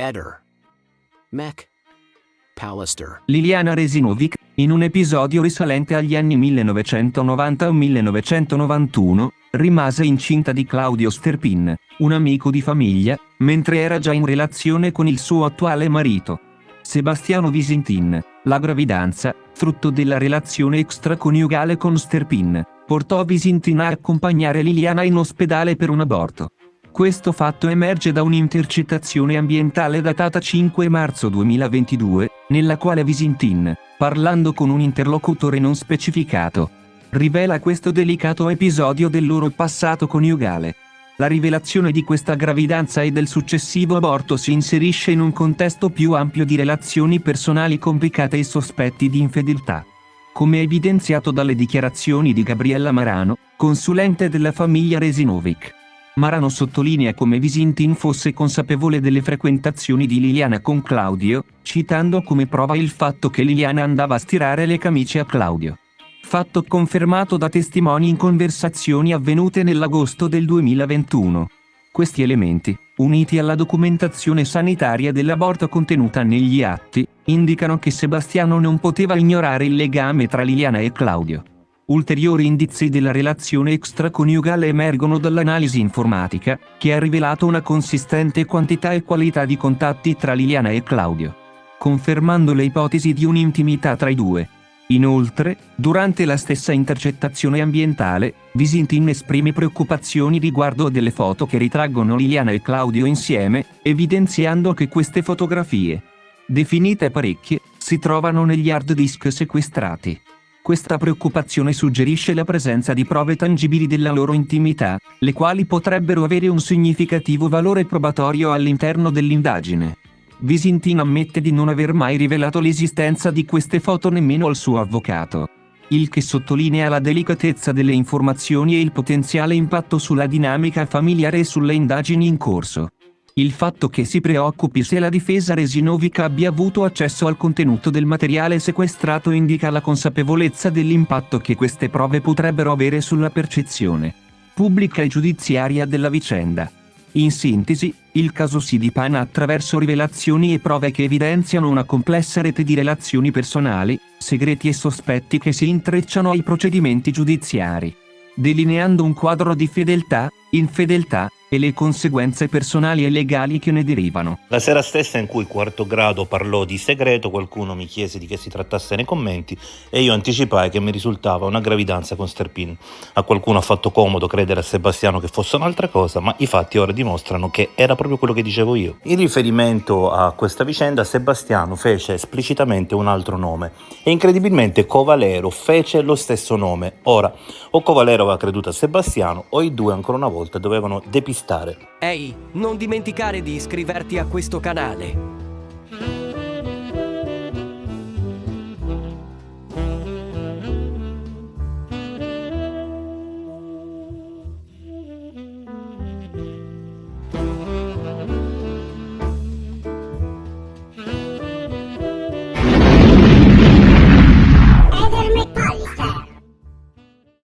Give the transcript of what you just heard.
Eder. Mech. Pallister. Liliana Resinovic, in un episodio risalente agli anni 1990 o 1991, rimase incinta di Claudio Sterpin, un amico di famiglia, mentre era già in relazione con il suo attuale marito, Sebastiano Visintin. La gravidanza, frutto della relazione extraconiugale con Sterpin, portò Visintin a accompagnare Liliana in ospedale per un aborto. Questo fatto emerge da un'intercettazione ambientale datata 5 marzo 2022, nella quale Visintin, parlando con un interlocutore non specificato, rivela questo delicato episodio del loro passato coniugale. La rivelazione di questa gravidanza e del successivo aborto si inserisce in un contesto più ampio di relazioni personali complicate e sospetti di infedeltà. Come evidenziato dalle dichiarazioni di Gabriella Marano, consulente della famiglia Resinovic. Marano sottolinea come Visintin fosse consapevole delle frequentazioni di Liliana con Claudio, citando come prova il fatto che Liliana andava a stirare le camicie a Claudio. Fatto confermato da testimoni in conversazioni avvenute nell'agosto del 2021. Questi elementi, uniti alla documentazione sanitaria dell'aborto contenuta negli atti, indicano che Sebastiano non poteva ignorare il legame tra Liliana e Claudio. Ulteriori indizi della relazione extraconiugale emergono dall'analisi informatica, che ha rivelato una consistente quantità e qualità di contatti tra Liliana e Claudio, confermando le ipotesi di un'intimità tra i due. Inoltre, durante la stessa intercettazione ambientale, Visintin esprime preoccupazioni riguardo delle foto che ritraggono Liliana e Claudio insieme, evidenziando che queste fotografie, definite parecchie, si trovano negli hard disk sequestrati. Questa preoccupazione suggerisce la presenza di prove tangibili della loro intimità, le quali potrebbero avere un significativo valore probatorio all'interno dell'indagine. Visintin ammette di non aver mai rivelato l'esistenza di queste foto nemmeno al suo avvocato, il che sottolinea la delicatezza delle informazioni e il potenziale impatto sulla dinamica familiare e sulle indagini in corso. Il fatto che si preoccupi se la difesa Resinovic abbia avuto accesso al contenuto del materiale sequestrato indica la consapevolezza dell'impatto che queste prove potrebbero avere sulla percezione pubblica e giudiziaria della vicenda. In sintesi, il caso si dipana attraverso rivelazioni e prove che evidenziano una complessa rete di relazioni personali, segreti e sospetti che si intrecciano ai procedimenti giudiziari, delineando un quadro di fedeltà, infedeltà, e le conseguenze personali e legali che ne derivano. La sera stessa in cui Quarto Grado parlò di segreto, qualcuno mi chiese di che si trattasse nei commenti e io anticipai che mi risultava una gravidanza con Sterpin. A qualcuno ha fatto comodo credere a Sebastiano che fosse un'altra cosa, ma i fatti ora dimostrano che era proprio quello che dicevo io. In riferimento a questa vicenda, Sebastiano fece esplicitamente un altro nome e incredibilmente Covalero fece lo stesso nome. Ora, o Covalero aveva creduto a Sebastiano o i due ancora una volta dovevano depistare. Ehi, non dimenticare di iscriverti a questo canale.